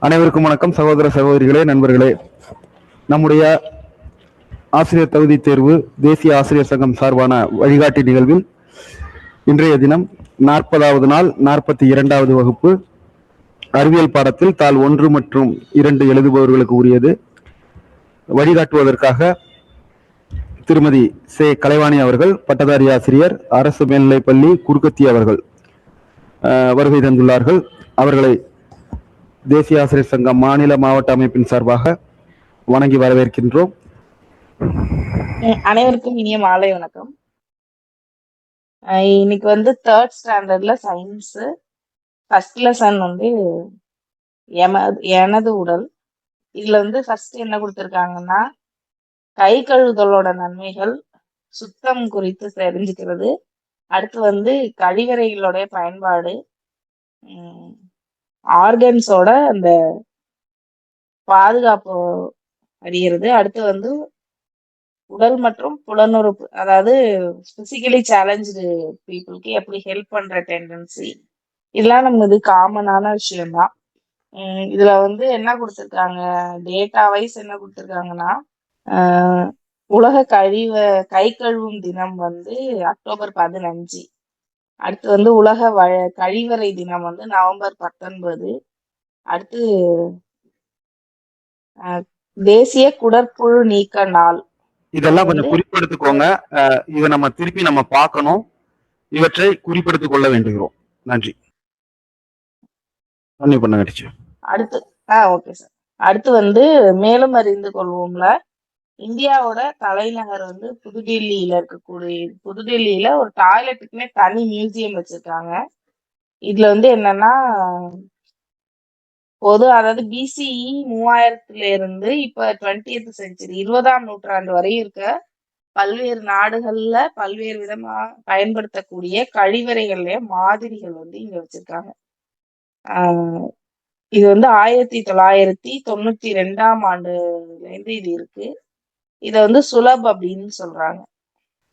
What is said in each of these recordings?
அனைவருக்கும் வணக்கம். சகோதர சகோதரிகளே, நண்பர்களே, நம்முடைய ஆசிரியர் தகுதி தேர்வு தேசிய ஆசிரியர் சங்கம் சார்பான வழிகாட்டி நிகழ்வில் இன்றைய தினம் 40வது நாள் 42வது வகுப்பு அறிவியல் பாடத்தில் தாள் 1 மற்றும் 2 எழுதுபவர்களுக்கு உரியது. வழிகாட்டுவதற்காக திருமதி சே கலைவாணி அவர்கள், பட்டதாரி ஆசிரியர், அரசு மேல்நிலைப்பள்ளி குறுக்கத்தி அவர்கள் வருகை தந்துள்ளார்கள். அவர்களை தேசிய ஆசிரியர் சங்கம் மாநில மாவட்ட அமைப்பின் சார்பாக வணங்கி வரவேற்கின்றோம். அனைவருக்கும் இனிய மாலை வணக்கம். இன்னைக்கு வந்து 3rd ஸ்டாண்டர்ட்ல சயின்ஸ் ஃபர்ஸ்ட் லெசன் வந்து எனது உடல். இதுல வந்து ஃபர்ஸ்ட் என்ன கொடுத்துருக்காங்கன்னா, கை கழுவுதலோட நன்மைகள், சுத்தம் குறித்து தெரிஞ்சுக்கிறது. அடுத்து வந்து கழிவறைகளோட பயன்பாடு, ஆர்கன்ஸோட அந்த பாதுகாப்பு அறியறது. அடுத்து வந்து உடல் மற்றும் புலனுறுப்பு, அதாவது பிசிக்கலி சேலஞ்சு பீப்புளுக்கு எப்படி ஹெல்ப் பண்ற டெண்டன்சி, இதெல்லாம் நம்ம இது காமனான விஷயம்தான். இதுல வந்து என்ன கொடுத்துருக்காங்க, டேட்டா வைஸ் என்ன கொடுத்துருக்காங்கன்னா, உலக கை கழுவும் தினம் வந்து அக்டோபர் 15. அடுத்து வந்து உலக கழிவறை தினம் வந்து நவம்பர் 19. அடுத்து தேசிய குடற்புழு நீக்க நாள். இதெல்லாம் கொஞ்சம் குறிப்பெடுத்துக்கோங்க. இதை நம்ம திருப்பி நம்ம பார்க்கணும். இவற்றை குறிப்பெடுத்துக் கொள்ள வேண்டுகிறோம். நன்றி. அடுத்து ஓகே சார். அடுத்து வந்து மேலும் அறிந்து கொள்வோம்ல, இந்தியாவோட தலைநகர் வந்து புதுடெல்லியில ஒரு டாய்லெட்டுக்குமே தனி மியூசியம் வச்சிருக்காங்க. இதுல வந்து என்னன்னா, அதாவது பிசிஇ 3000 இருந்து இப்ப 20th செஞ்சுரி 20ஆம் நூற்றாண்டு வரை இருக்க பல்வேறு நாடுகள்ல பல்வேறு விதமா பயன்படுத்தக்கூடிய கழிவறைகள்ல மாதிரிகள் வந்து இங்க வச்சிருக்காங்க. இது வந்து 1992ஆம் ஆண்டுல இருந்து இது இருக்கு. இத வந்து சுலப் அப்படின்னு சொல்றாங்க.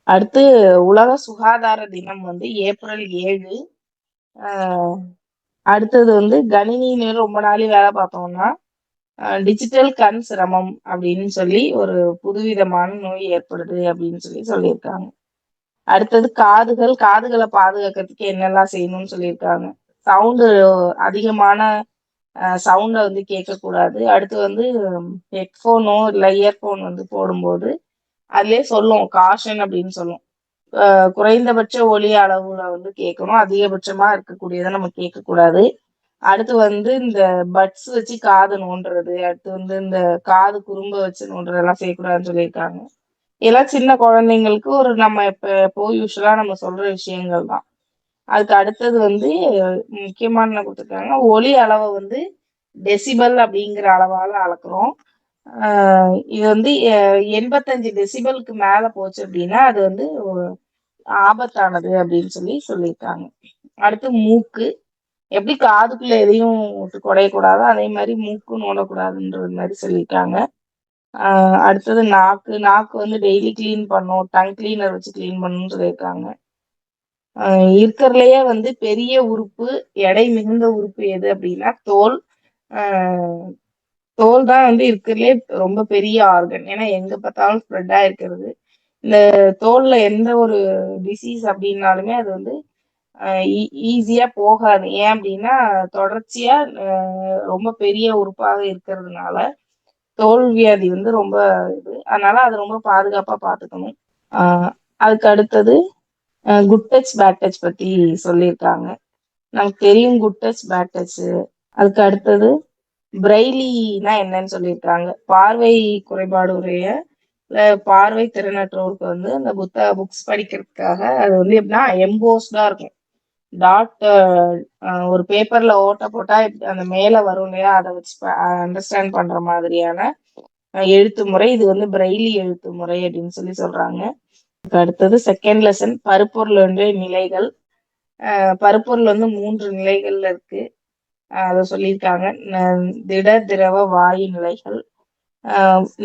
அடுத்து உலக சுகாதார தினம் வந்து ஏப்ரல் 7. அடுத்தது வந்து கணினியில ரொம்ப நாளி வேலை பார்த்தோம்னா டிஜிட்டல் கண் சிரமம் அப்படின்னு சொல்லி ஒரு புதுவிதமான நோய் ஏற்படுது அப்படின்னு சொல்லியிருக்காங்க. அடுத்தது காதுகளை பாதுகாக்கிறதுக்கு என்னெல்லாம் செய்யணும்னு சொல்லியிருக்காங்க. சவுண்டு அதிகமான சவுண்டை வந்து கேட்கக்கூடாது. அடுத்து வந்து ஹெட்ஃபோனோ இல்லை இயர்ஃபோன் வந்து போடும்போது அதுலயே சொல்லும் காஷன் அப்படின்னு சொல்லும். குறைந்தபட்ச ஒலி அளவுல வந்து கேட்கணும், அதிகபட்சமா இருக்கக்கூடியதை நம்ம கேட்கக்கூடாது. அடுத்து வந்து இந்த பட்ஸ் வச்சு காது நோண்டுறது, அடுத்து வந்து இந்த காது குறும்ப வச்சு நோண்டுறதெல்லாம் செய்யக்கூடாதுன்னு சொல்லியிருக்காங்க. இதெல்லாம் சின்ன குழந்தைங்களுக்கு ஒரு நம்ம எப்போ யூஸ்வலா நம்ம சொல்ற விஷயங்கள் தான். அதுக்கு அடுத்தது வந்து முக்கியமான கொடுத்துருக்காங்க, ஒலி அளவை வந்து டெசிபல் அப்படிங்கிற அளவால அளக்குறோம். இது வந்து 85 டெசிபலுக்கு மேல போச்சு அப்படின்னா அது வந்து ஆபத்தானது அப்படின்னு சொல்லியிருக்காங்க. அடுத்து மூக்கு, எப்படி காதுக்குள்ள எதையும் குடையக்கூடாதோ அதே மாதிரி மூக்கு நோடக்கூடாதுன்றது மாதிரி சொல்லியிருக்காங்க. அடுத்தது நாக்கு வந்து டெய்லி கிளீன் பண்ணும், டங் கிளீனர் வச்சு கிளீன் பண்ணணும்னு சொல்லியிருக்காங்க. இருக்கிறதுலயே வந்து பெரிய உறுப்பு, எடை மிகுந்த உறுப்பு எது அப்படின்னா தோல். தோல் தான் வந்து இருக்கிறதுலே ரொம்ப பெரிய ஆர்கன். ஏன்னா எங்க பார்த்தாலும் ஸ்ப்ரெட் ஆயிருக்கிறது. இந்த தோல்ல எந்த ஒரு டிசீஸ் அப்படின்னாலுமே அது வந்து ஈஸியா போகாது. ஏன் அப்படின்னா தொடர்ச்சியா ரொம்ப பெரிய உறுப்பாக இருக்கிறதுனால தோல் வியாதி வந்து ரொம்ப அதனால அது ரொம்ப பாதுகாப்பா பார்த்துக்கணும். அதுக்கு அடுத்தது குட் டச் பேட் டச் பத்தி சொல்லியிருக்காங்க. நமக்கு தெரியும் குட் டச் பேட் டச். அதுக்கு அடுத்தது பிரெய்லினா என்னன்னு சொல்லியிருக்காங்க. பார்வை குறைபாடு உடைய பார்வை திறனற்றோருக்கு வந்து அந்த புக்ஸ் படிக்கிறதுக்காக அது வந்து எப்படின்னா எம்போஸ்டா இருக்கும். டாட் ஒரு பேப்பர்ல ஓட்ட போட்டா அந்த மேல வரும் இல்லையா, அதை வச்சு அண்டர்ஸ்டாண்ட் பண்ற மாதிரியான எழுத்து முறை. இது வந்து பிரெய்லி எழுத்து முறை அப்படின்னு சொல்றாங்க. அடுத்தது செகண்ட் லெசன் பருப்பொருள் வந்து நிலைகள். பருப்பொருள் வந்து 3 நிலைகள்ல இருக்கு, அதை சொல்லியிருக்காங்க. திட திரவ வாயு நிலைகள்.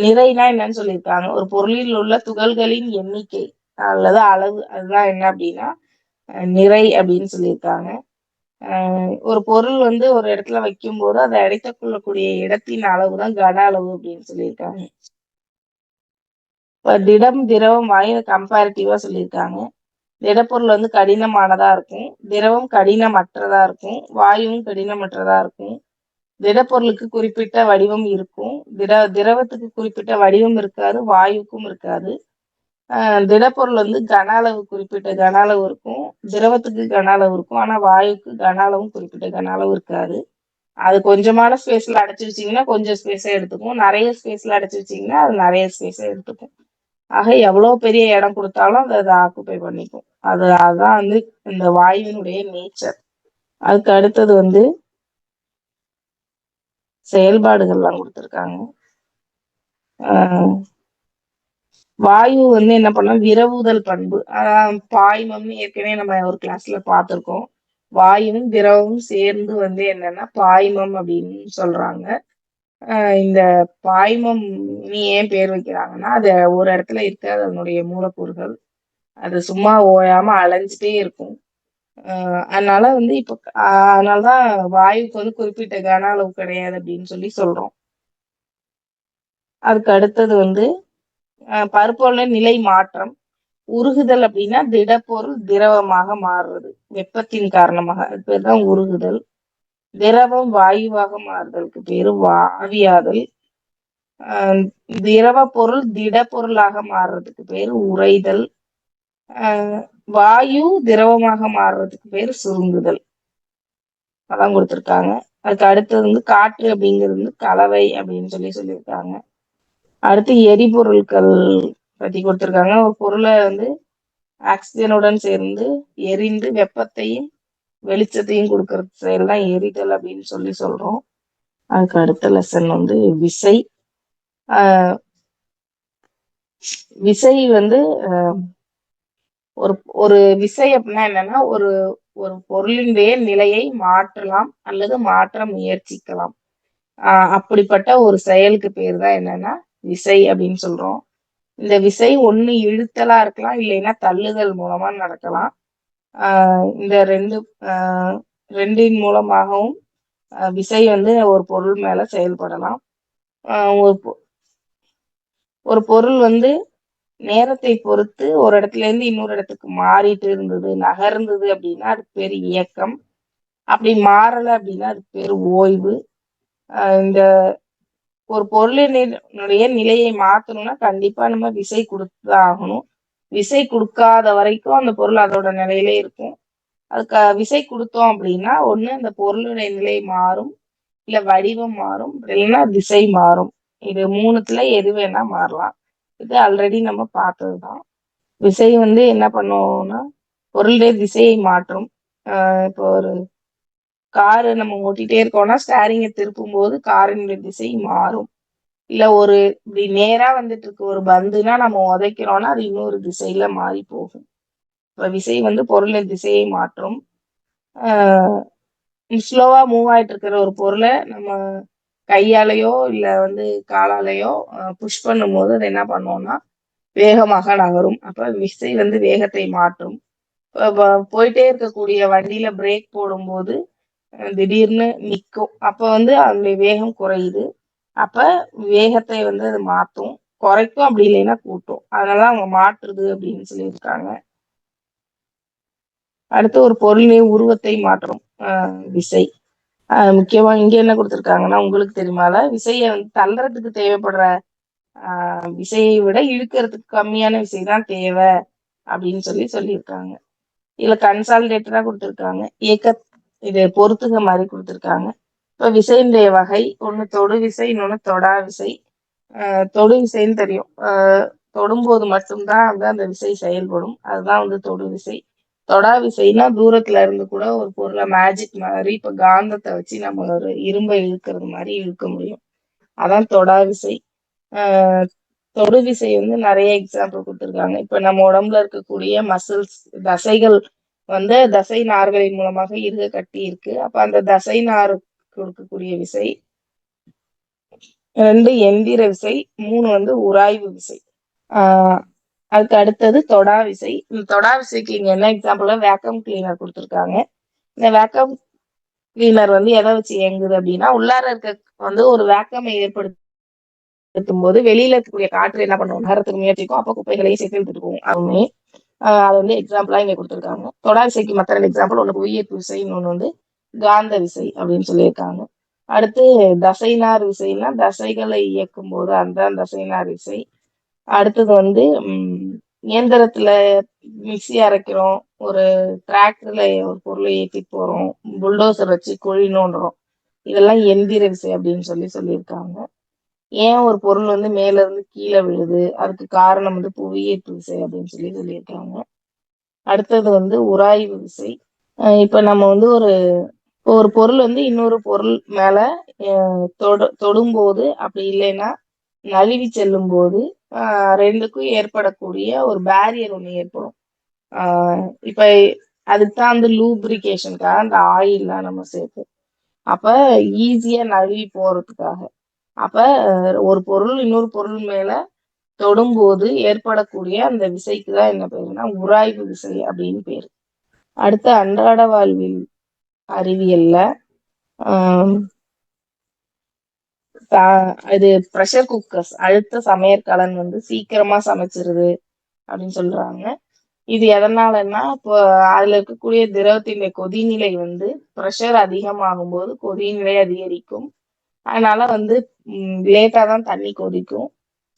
நிறைனா என்னன்னு சொல்லியிருக்காங்க, ஒரு பொருளில் உள்ள துகள்களின் எண்ணிக்கை அல்லது அளவு, அதுதான் என்ன அப்படின்னா நிறை அப்படின்னு சொல்லியிருக்காங்க. ஒரு பொருள் வந்து ஒரு இடத்துல வைக்கும்போது அதை அடைத்துக் கொள்ளக்கூடிய இடத்தின் அளவு தான் கன அளவு அப்படின்னு சொல்லியிருக்காங்க. இப்ப திடம், திரவம், வாயு கம்பேரிட்டிவா சொல்லியிருக்காங்க. திடப்பொருள் வந்து கடினமானதா இருக்கும். திரவம் கடினமற்றதா இருக்கும். வாயுவும் கடினமற்றதா இருக்கும். திடப்பொருளுக்கு குறிப்பிட்ட வடிவம் இருக்கும். திரவத்துக்கு குறிப்பிட்ட வடிவம் இருக்காது. வாயுக்கும் இருக்காது. திடப்பொருள் வந்து கன அளவு குறிப்பிட்ட கன அளவு இருக்கும். திரவத்துக்கு கன அளவு இருக்கும். ஆனா வாயுக்கு கன அளவும் குறிப்பிட்ட கன அளவு இருக்காது. அது கொஞ்சமான ஸ்பேஸ்ல அடைச்சு வச்சீங்கன்னா கொஞ்சம் ஸ்பேஸ எடுத்துக்கும். நிறைய ஸ்பேஸ்ல அடைச்சு வச்சீங்கன்னா அது நிறைய ஸ்பேஸ எடுத்துக்கும். ஆக எவ்வளவு பெரிய இடம் கொடுத்தாலும் அதை ஆக்குப்பை பண்ணிக்கும். அதான் வந்து இந்த வாயுவினுடைய நேச்சர். அதுக்கு அடுத்தது வந்து செயல்பாடுகள்லாம் கொடுத்துருக்காங்க. வாயு வந்து என்ன பண்ணா விரவுதல் பண்பு. பாய்மம்னு ஏற்கனவே நம்ம ஒரு கிளாஸ்ல பார்த்திருக்கோம். வாயுவும் திரவமும் சேர்ந்து வந்து என்னன்னா பாய்மம் அப்படின்னு சொல்றாங்க. இந்த பாய்மம் ஏன் பேர் வைக்கிறாங்கன்னா அது ஒரு இடத்துல இருக்காது அதனுடைய மூலக்கூறுகள். அது சும்மா ஓயாம அலைஞ்சிட்டே இருக்கும். அதனால வந்து இப்ப அதனாலதான் வாயுக்கு வந்து குறிப்பிட்ட கன அளவு கிடையாது அப்படின்னு சொல்லி சொல்றோம். அதுக்கு அடுத்தது வந்து பருப்பொருள நிலை மாற்றம். உருகுதல் அப்படின்னா திடப்பொருள் திரவமாக மாறுறது வெப்பத்தின் காரணமாக. அது பேர் தான் உருகுதல். திரவம் வாயுவாக மாறுதலுக்கு பேரு ஆவியாதல். திரவ பொருள் திடப்பொருளாக மாறுறதுக்கு பேரு உறைதல். வாயு திரவமாக மாறுறதுக்கு பேரு சுருங்குதல். அதான் கொடுத்திருக்காங்க. அதுக்கு அடுத்தது வந்து காற்று அப்படிங்கிறது வந்து கலவை அப்படின்னு சொல்லியிருக்காங்க. அடுத்து எரிபொருட்கள் பத்தி கொடுத்திருக்காங்க. ஒரு பொருளை வந்து ஆக்சிஜனுடன் சேர்ந்து எரிந்து வெப்பத்தையும் வெளிச்சத்தையும் கொடுக்கறது செயல் தான் எரிதல் அப்படின்னு சொல்றோம். அதுக்கு அடுத்த லெசன் வந்து விசை. விசை வந்து ஒரு ஒரு விசை அப்படின்னா என்னன்னா ஒரு ஒரு பொருளினுடைய நிலையை மாற்றலாம் அல்லது மாற்ற முயற்சிக்கலாம். அப்படிப்பட்ட ஒரு செயலுக்கு பேர் தான் என்னன்னா விசை அப்படின்னு சொல்றோம். இந்த விசை ஒண்ணு இழுத்தலா இருக்கலாம், இல்லைன்னா தள்ளுதல் மூலமா நடக்கலாம். இந்த ரெண்டின் மூலமாகவும் விசை வந்து ஒரு பொருள் மேல செயல்படலாம். ஒரு பொருள் வந்து நேரத்தை பொறுத்து ஒரு இடத்துல இருந்து இன்னொரு இடத்துக்கு மாறிட்டு இருந்தது, நகர்ந்தது அப்படின்னா அதுக்கு பேர் இயக்கம். அப்படி மாறல அப்படின்னா அதுக்கு பேர் ஓய்வு. இந்த ஒரு பொருளினுடைய நிலையை மாத்தணும்னா கண்டிப்பா நம்ம விசை கொடுத்துதான் ஆகணும். விசை கொடுக்காத வரைக்கும் அந்த பொருள் அதோட நிலையிலே இருக்கும். அதுக்கு விசை கொடுத்தோம் அப்படின்னா ஒண்ணு அந்த பொருளுடைய நிலை மாறும், இல்ல வடிவம் மாறும், இல்லைன்னா திசை மாறும். இது மூணுத்துல எது வேணா மாறலாம். இது ஆல்ரெடி நம்ம பார்த்ததுதான். விசை வந்து என்ன பண்ணுவோம்னா பொருளுடைய திசையை மாற்றும். இப்போ ஒரு காரு நம்ம ஓட்டிட்டே இருக்கோம்னா ஸ்டேரிங்கை திருப்பும் போது காரினுடைய திசை மாறும். இல்ல ஒரு இப்படி நேரா வந்துட்டு இருக்கு ஒரு பந்துனா நம்ம உதைக்கிறோம்னா அது இன்னொரு திசையில மாறி போகும். இப்ப விசை வந்து பொருளின் திசையை மாற்றும். ஸ்லோவா மூவ் ஆயிட்டு இருக்கிற ஒரு பொருளை நம்ம கையாலேயோ இல்ல வந்து காலாலேயோ புஷ் பண்ணும் போது அது என்ன பண்ணுவோம்னா வேகமாக நகரும். அப்ப விசை வந்து வேகத்தை மாற்றும். போயிட்டே இருக்கக்கூடிய வண்டியில பிரேக் போடும்போது திடீர்னு நிற்கும். அப்ப வந்து அதனுடைய வேகம் குறையுது. அப்ப வேகத்தை வந்து அது மாத்தும். குறைக்கும், அப்படி இல்லைன்னா கூட்டும். அதனால அவங்க மாற்றுது அப்படின்னு சொல்லியிருக்காங்க. அடுத்து ஒரு பொருளின் உருவத்தை மாற்றும் விசை. முக்கியமா இங்க என்ன கொடுத்திருக்காங்கன்னா உங்களுக்கு தெரியுமால விசையை வந்து தள்ளுறதுக்கு தேவைப்படுற விசையை விட இழுக்கிறதுக்கு கம்மியான விசை தான் தேவை அப்படின்னு சொல்லியிருக்காங்க. இதுல கன்சாலிடேட்டரா கொடுத்திருக்காங்க. இது பொறுத்துக மாதிரி கொடுத்திருக்காங்க. இப்ப விசையினுடைய வகை ஒண்ணு தொடு விசை, இன்னொன்னு தொடா விசை. தொடு விசைன்னு தெரியும். தொடும்போது மட்டும்தான் வந்து அந்த விசை செயல்படும். அதுதான் வந்து தொடு விசை. தொடா விசைனா தூரத்துல இருந்து கூட ஒரு பொருளை மேஜிக் மாதிரி இப்ப காந்தத்தை வச்சு நம்ம ஒரு இரும்பை இழுக்கிறது மாதிரி இழுக்க முடியும். அதான் தொடா விசை. தொடு விசை வந்து நிறைய எக்ஸாம்பிள் கொடுத்துருக்காங்க. இப்ப நம்ம உடம்புல இருக்கக்கூடிய மசில்ஸ் தசைகள் வந்து தசை நார்களின் மூலமாக இருக கட்டி இருக்கு. அப்ப அந்த தசை நார் கொடுக்கக்கூடிய விசை. 2 எந்திர விசை, 3 வந்து உராய்வு விசை. அதுக்கு அடுத்தது தொடா விசை. இந்த தொடா விசைக்கு இங்க என்ன எக்ஸாம்பிள் வேக்கம் கிளீனர் கொடுத்துருக்காங்க. இந்த வேக்கம் கிளீனர் வந்து எதை வச்சு இயங்குது அப்படின்னா, உள்ளார இருக்க வந்து ஒரு வேக்கமை ஏற்படுத்தும் போது வெளியில இருக்கக்கூடிய காற்று என்ன பண்ணும், நகரத்துக்கு முயற்சிக்கும். அப்போ குப்பைகளையும் சேர்த்து இழுத்துட்டு போகும். அதுவுமே அது வந்து எக்ஸாம்பிளா இங்க கொடுத்துருக்காங்க. தொடர் விசைக்கு மற்ற 2 எக்ஸாம்பிள், ஒண்ணு புவியீர்ப்பு விசை, இன்னொன்னு வந்து காந்த விசை அப்படின்னு சொல்லியிருக்காங்க. அடுத்து தசைநார் விசைனா தசைகளை இயக்கும் போது அந்த தசைநார் விசை. அடுத்தது வந்து இயந்திரத்துல மிக்ஸி அரைக்கிறோம், ஒரு டிராக்டர்ல ஒரு பொருளை ஏற்றிட்டு போறோம், புல்டோசர் வச்சு குழி நோண்டுறோம், இதெல்லாம் எந்திர விசை அப்படின்னு சொல்லியிருக்காங்க. ஏன் ஒரு பொருள் வந்து மேல இருந்து கீழே விழுது, அதுக்கு காரணம் வந்து புவியீர்ப்பு விசை அப்படின்னு சொல்லியிருக்காங்க. அடுத்தது வந்து உராய்வு விசை. இப்ப நம்ம வந்து ஒரு பொருள் வந்து இன்னொரு பொருள் மேல தொடும்போது, அப்படி இல்லைன்னா நழுவி செல்லும் போது ரெண்டுக்கும் ஏற்படக்கூடிய ஒரு பேரியர் ஒண்ணு ஏற்படும். இப்ப அதுக்கு தான் வந்து லூப்ரிகேஷனுக்காக அந்த ஆயில்லாம் நம்ம சேர்ப்போம். அப்ப ஈஸியா நழுவி போறதுக்காக. அப்ப ஒரு பொருள் இன்னொரு பொருள் மேல தொடும்போது ஏற்படக்கூடிய அந்த விசைக்கு தான் என்ன பேருன்னா உராய்வு விசை அப்படின்னு பேரு. அடுத்து அன்றாட வாழ்வில் அறிவியல்ல இது ப்ரெஷர் குக்கர்ஸ், அழுத்த சமையற்கலன் வந்து சீக்கிரமா சமைச்சிருது அப்படின்னு சொல்றாங்க. இது எதனாலன்னா, இப்போ அதுல இருக்கக்கூடிய திரவத்தின் கொதிநிலை வந்து ப்ரெஷர் அதிகமாகும் போது கொதிநிலை அதிகரிக்கும். அதனால வந்து லேட்டா தான் தண்ணி கொதிக்கும்.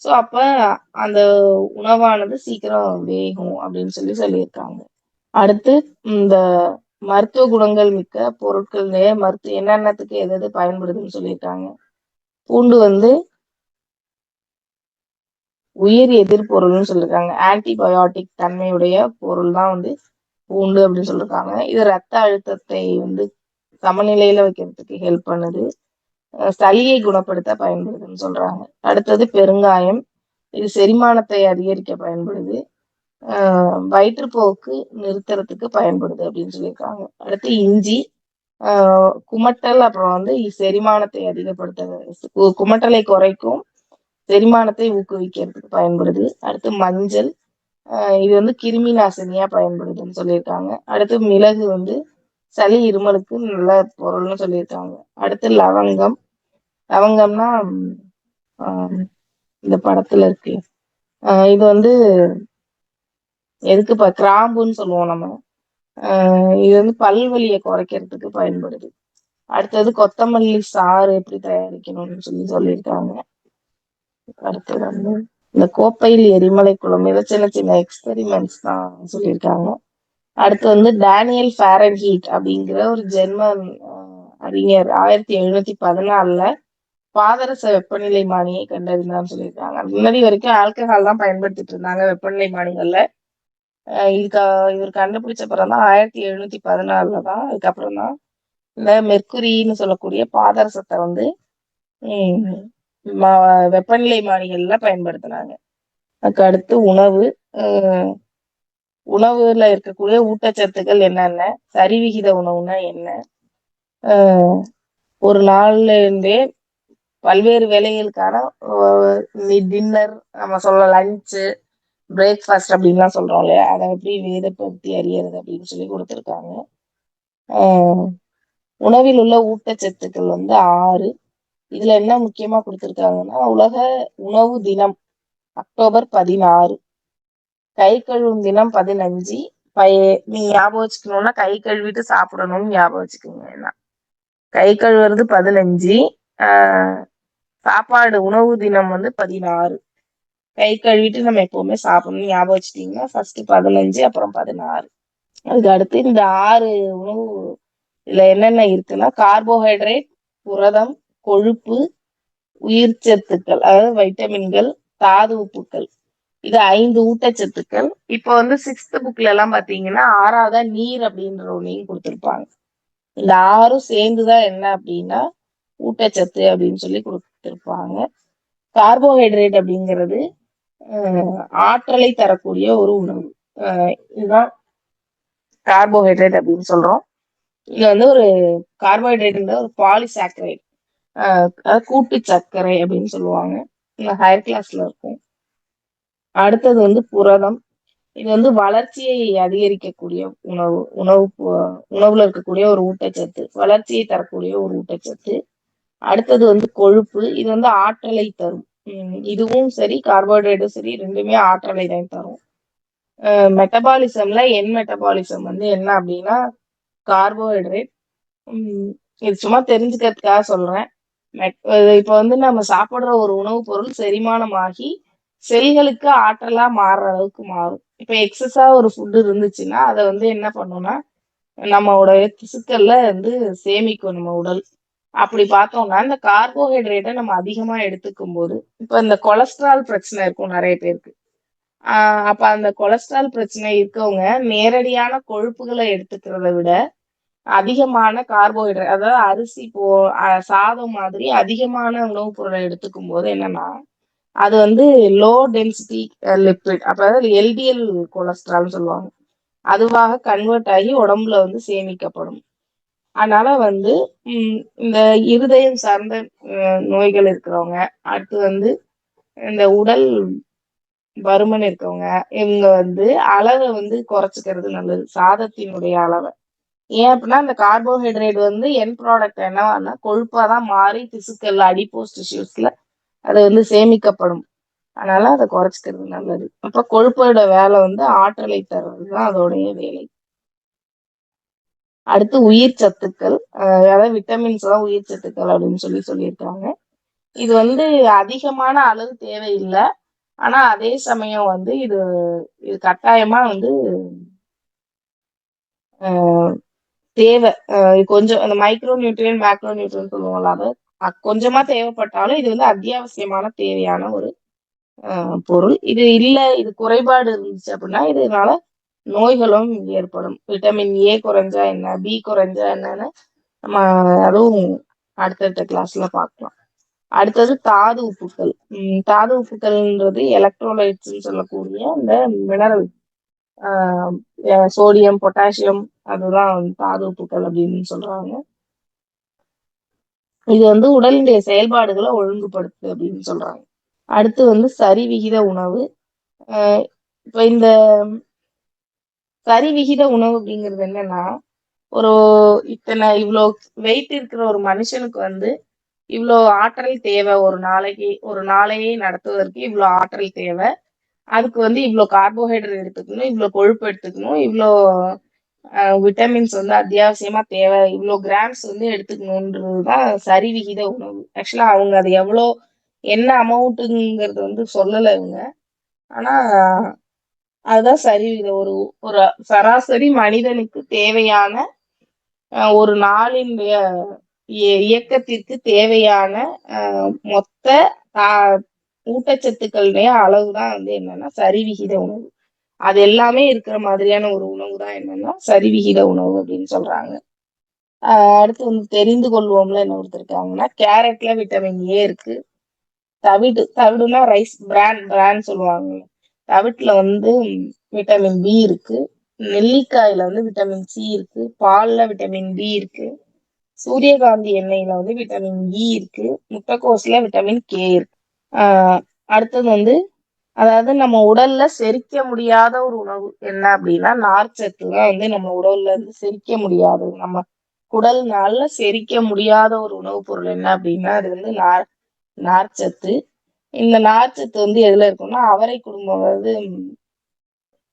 ஸோ அப்ப அந்த உணவானது சீக்கிரம் வேகும் அப்படின்னு சொல்லியிருக்காங்க. அடுத்து இந்த மருத்துவ குணங்கள் மிக்க பொருட்கள் என்னென்னத்துக்கு எது பயன்படுதுன்னு சொல்லியிருக்காங்க. பூண்டு வந்து உயிர் எதிர்பொருள்னு சொல்லியிருக்காங்க. ஆன்டிபயோட்டிக் தன்மையுடைய பொருள் தான் வந்து பூண்டு அப்படின்னு சொல்லியிருக்காங்க. இது ரத்த அழுத்தத்தை வந்து சமநிலையில வைக்கிறதுக்கு ஹெல்ப் பண்ணுது. சளியை குணப்படுத்த பயன்படுதுன்னு சொல்றாங்க. அடுத்தது பெருங்காயம், இது செரிமானத்தை அதிகரிக்க பயன்படுது. வயிற்றுப்போக்கு நிறுத்துறதுக்கு பயன்படுது அப்படின்னு சொல்லியிருக்காங்க. அடுத்து இஞ்சி, குமட்டல், அப்புறம் வந்து செரிமானத்தை அதிகப்படுத்த, குமட்டலை குறைக்கும், செரிமானத்தை ஊக்குவிக்கிறதுக்கு பயன்படுது. அடுத்து மஞ்சள், இது வந்து கிருமி நாசினியா பயன்படுதுன்னு சொல்லியிருக்காங்க. அடுத்து மிளகு வந்து சளி இருமலுக்கு நல்ல பொருள்னு சொல்லியிருக்காங்க. அடுத்து லவங்கம், லவங்கம்னா இந்த படத்துல இருக்கு, இது வந்து எதுக்கு கிராம்புன்னு சொல்லுவோம் நம்ம. இது வந்து பல்வலியை குறைக்கிறதுக்கு பயன்படுது. அடுத்தது கொத்தமல்லி சாறு எப்படி தயாரிக்கணும்னு சொல்லியிருக்காங்க. அடுத்தது வந்து இந்த கோப்பையில் எரிமலை குளம், இதை சின்ன சின்ன எக்ஸ்பெரிமெண்ட்ஸ் தான் சொல்லியிருக்காங்க. அடுத்து வந்து டேனியல் ஃபாரன்ஹீட் அப்படிங்கிற ஒரு ஜெர்மன் அறிஞர் 1714 பாதரச வெப்பநிலை மானியை கண்டறிந்தான்னு சொல்லியிருக்காங்க. முன்னாடி வரைக்கும் ஆல்கஹால் தான் பயன்படுத்திட்டு இருந்தாங்க வெப்பநிலை மானிகள்ல. இவர் கண்டுபிடிச்ச அப்புறம் தான் 1714 தான் அதுக்கப்புறம் தான் இந்த மெர்க்குரின்னு சொல்லக்கூடிய பாதரசத்தை வந்து வெப்பநிலை மானிகள்ல பயன்படுத்தினாங்க. அதுக்கு அடுத்து உணவுல இருக்கக்கூடிய ஊட்டச்சத்துக்கள் என்னென்ன, சரிவிகித உணவுனா என்ன, ஒரு நாள்ல இருந்தே பல்வேறு வேலைகளுக்கான டின்னர், நம்ம சொல்ல லஞ்சு, பிரேக்ஃபாஸ்ட் அப்படின்லாம் சொல்றோம் இல்லையா, அதை எப்படி வேதப்படுத்தி அறியறது அப்படின்னு சொல்லி கொடுத்துருக்காங்க. உணவில் உள்ள ஊட்டச்சத்துக்கள் வந்து 6. இதுல என்ன முக்கியமா கொடுத்துருக்காங்கன்னா, உலக உணவு தினம் அக்டோபர் 16, கை கழுவும் தினம் 15. நீங்க ஞாபகம் வச்சுக்கணும்னா கை கழுவிட்டு சாப்பிடணும்னு ஞாபகம் வச்சுக்கோங்க. கை கழுவுறது 15, சாப்பாடு உணவு தினம் வந்து 16. கை கழுவிட்டு நம்ம எப்பவுமே சாப்பிடணும்னு ஞாபகம் வச்சுட்டீங்கன்னா ஃபர்ஸ்ட் 15, அப்புறம் 16. அதுக்கு அடுத்து இந்த 6 உணவு இதுல என்னென்ன இருக்குன்னா, கார்போஹைட்ரேட், புரதம், கொழுப்பு, உயிர் சத்துக்கள், அதாவது வைட்டமின்கள், தாது உப்புக்கள், இது 5 ஊட்டச்சத்துக்கள். இப்போ வந்து 6th புக்ல எல்லாம் பாத்தீங்கன்னா 6ஆவதா நீர் அப்படின்ற ஒன்னையும் கொடுத்துருப்பாங்க. இந்த 6ம் சேர்ந்துதான் என்ன அப்படின்னா ஊட்டச்சத்து அப்படின்னு சொல்லி கொடுத்துருப்பாங்க. கார்போஹைட்ரேட் அப்படிங்கிறது ஆற்றலை தரக்கூடிய ஒரு உணவு. இதுதான் கார்போஹைட்ரேட் அப்படின்னு சொல்றோம். இது வந்து ஒரு கார்போஹைட்ரேட் ஒரு பாலிசாக்கரைட், கூட்டு சர்க்கரை அப்படின்னு சொல்லுவாங்க. ஹையர் கிளாஸ்ல இருக்கும். அடுத்தது வந்து புரதம். இது வந்து வளர்ச்சியை அதிகரிக்கக்கூடிய உணவு உணவு உணவுல இருக்கக்கூடிய ஒரு ஊட்டச்சத்து, வளர்ச்சியை தரக்கூடிய ஒரு ஊட்டச்சத்து. அடுத்தது வந்து கொழுப்பு. இது வந்து ஆற்றலை தரும். இதுவும் சரி, கார்போஹைட்ரேட்டும் சரி, 2மே ஆற்றலை தான் தரும். மெட்டபாலிசம்ல மெட்டபாலிசம் வந்து என்ன அப்படின்னா கார்போஹைட்ரேட். இது சும்மா தெரிஞ்சுக்கிறதுக்காக சொல்றேன். இப்ப வந்து நம்ம சாப்பிடுற ஒரு உணவுப் பொருள் செரிமானமாகி செல்களுக்கு ஆற்றலா மாறுற அளவுக்கு மாறும். இப்ப எக்ஸஸா ஒரு ஃபுட் இருந்துச்சுன்னா அதை வந்து என்ன பண்ணும்னா நம்மளோட திசுக்கள்ல வந்து சேமிக்கும் நம்ம உடல். அப்படி பார்த்தோம்னா இந்த கார்போஹைட்ரேட்டை நம்ம அதிகமா எடுத்துக்கும் போது இப்ப இந்த கொலஸ்ட்ரால் பிரச்சனை இருக்கும் நிறைய பேருக்கு. அப்ப அந்த கொலஸ்ட்ரால் பிரச்சனை இருக்கவங்க நேரடியான கொழுப்புகளை எடுத்துக்கிறத விட அதிகமான கார்போஹைட்ரேட், அதாவது அரிசி சாதம் மாதிரி அதிகமான உணவுப் பொருளை எடுத்துக்கும் போது என்னன்னா அது வந்து லோ டென்சிட்டி லிப்பிட், அதாவது எல்டிஎல் கொலஸ்ட்ரால் சொல்லுவாங்க, அதுவாக கன்வெர்ட் ஆகி உடம்புல வந்து சேமிக்கப்படும். அதனால வந்து இந்த இருதயம் சார்ந்த நோய்கள் இருக்கிறவங்க, அடுத்து வந்து இந்த உடல் பருமன் இருக்கவங்க, இவங்க வந்து அளவை வந்து குறைச்சிக்கிறது நல்லது, சாதத்தினுடைய அளவை. ஏன் அப்படின்னா இந்த கார்போஹைட்ரேட் வந்து என் ப்ராடக்ட் என்னவான்னா கொழுப்பா தான் மாறி திசுக்கள்ல அடிப்போஸ் டிஷ்யூஸ்ல அது வந்து சேமிக்கப்படும். அதனால அதை குறைச்சிக்கிறது நல்லது. அப்ப கொழுப்போட வேலை வந்து ஆற்றலை தர்றதுதான் அதோடைய வேலை. அடுத்து உயிர் சத்துக்கள், அதாவது விட்டமின்ஸ் தான் உயிர் சத்துக்கள் அப்படின்னு சொல்லியிருக்காங்க. இது வந்து அதிகமான அளவு தேவையில்லை. ஆனா அதே சமயம் வந்து இது இது கட்டாயமா வந்து தேவை. கொஞ்சம் அந்த மைக்ரோ நியூட்ரியன் மேக்ரோ நியூட்ரியன் சொல்லுவோம்ல, அது கொஞ்சமா தேவைப்பட்டாலும் இது வந்து அத்தியாவசியமான தேவையான ஒரு பொருள். இது இல்ல, இது குறைபாடு இருந்துச்சு அப்படின்னா இதனால நோய்களும் ஏற்படும். விட்டமின் ஏ குறைஞ்சா என்ன, பி குறைஞ்சா என்னன்னு நம்ம அதுவும் அடுத்தடுத்த கிளாஸ்ல பார்க்கலாம். அடுத்தது தாது உப்புக்கள். தாது உப்புக்கள்ன்றது எலக்ட்ரோலைட்ஸ் சொல்லக்கூடிய இந்த மினரல், சோடியம், பொட்டாசியம், அதுதான் தாது உப்புக்கள் அப்படின்னு சொல்றாங்க. இது வந்து உடலினுடைய செயல்பாடுகளை ஒழுங்குபடுத்து அப்படின்னு சொல்றாங்க. அடுத்து வந்து சரிவிகித உணவு. இப்ப இந்த சரிவிகித உணவு அப்படிங்கிறது என்னன்னா ஒரு இவ்வளோ வெயிட் இருக்கிற ஒரு மனுஷனுக்கு வந்து இவ்வளோ ஆற்றல் தேவை, ஒரு நாளையே நடத்துவதற்கு இவ்வளோ ஆற்றல் தேவை, அதுக்கு வந்து இவ்வளோ கார்போஹைட்ரேட் எடுத்துக்கணும், இவ்வளோ கொழுப்பு எடுத்துக்கணும், இவ்வளோ விட்டமின்ஸ் வந்து அத்தியாவசியமா தேவை, இவ்வளோ கிராம்ஸ் வந்து எடுத்துக்கணுன்றதுதான் சரிவிகித உணவு. ஆக்சுவலா அவங்க அது என்ன அமௌண்ட்டுங்கிறது வந்து சொல்லலை இவங்க. ஆனா அதுதான் சரிவிகித ஒரு ஒரு சராசரி மனிதனுக்கு தேவையான ஒரு நாளினுடைய இயக்கத்திற்கு தேவையான மொத்த ஊட்டச்சத்துக்களுடைய அளவுதான் வந்து என்னன்னா சரிவிகித உணவு. அது எல்லாமே இருக்கிற மாதிரியான ஒரு உணவு தான் என்னன்னா சரிவிகித உணவு அப்படின்னு சொல்றாங்க. அடுத்து வந்து தெரிந்து கொள்வோம்ல என்ன கொடுத்துருக்காங்கன்னா கேரட்ல விட்டமின் ஏ இருக்கு. தவிடுனா ரைஸ் பிரான் சொல்லுவாங்க. தவிட்டுல வந்து விட்டமின் பி இருக்கு. நெல்லிக்காயில வந்து விட்டமின் சி இருக்கு. பால்ல விட்டமின் டி இருக்கு. சூரியகாந்தி எண்ணெயில வந்து விட்டமின் இ இருக்கு. முட்டைக்கோஸ்ல விட்டமின் கே இருக்கு. அடுத்தது வந்து அதாவது நம்ம உடல்ல செரிக்க முடியாத ஒரு உணவு என்ன அப்படின்னா நார்ச்சத்து தான் வந்து நம்ம உடல்ல இருந்து செரிக்க முடியாதது. நம்ம குடல்னால செரிக்க முடியாத ஒரு உணவுப் பொருள் என்ன அப்படின்னா அது வந்து நார்ச்சத்து. இந்த நார்ச்சத்து வந்து எதுல இருக்கும்னா அவரை குடும்பம், அதாவது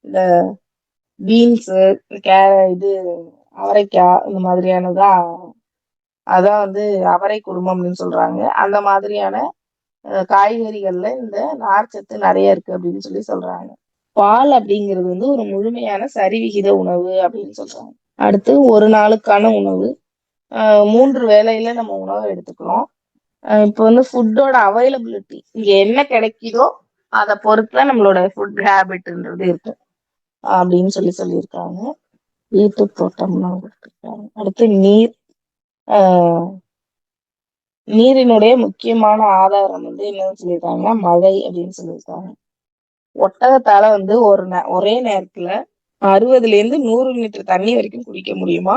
இந்த பீன்ஸு, இது அவரைக்காய், இந்த மாதிரியானதான் அதான் வந்து அவரை குடும்பம் அப்படின்னு சொல்றாங்க. அந்த மாதிரியான காய்கறிகள்ல இந்த நார்ச்சத்து நிறைய இருக்கு அப்படின்னு சொல்றாங்க. பால் அப்படிங்கிறது வந்து ஒரு முழுமையான சரிவிகித உணவு அப்படின்னு சொல்றாங்க. அடுத்து ஒரு நாளுக்கான உணவு. 3 வேளையில நம்ம உணவை எடுத்துக்கிறோம். இப்போ வந்து ஃபுட்டோட அவைலபிலிட்டி இங்க என்ன கிடைக்குதோ அதை பொறுத்துதான் நம்மளோட ஃபுட் ஹேபிட்ன்றது இருக்கு அப்படின்னு சொல்லியிருக்காங்க. வீட்டு தோட்டம்லாம் கொடுத்துருக்காங்க. அடுத்து நீர். நீரினுடைய முக்கியமான ஆதாரம் வந்து என்னன்னு சொல்லியிருக்காங்கன்னா மழை அப்படின்னு சொல்லியிருக்காங்க. ஒட்டகத்தால வந்து ஒரே நேரத்துல 60ல இருந்து 100 லிட்டர் தண்ணி வரைக்கும் குடிக்க முடியுமா.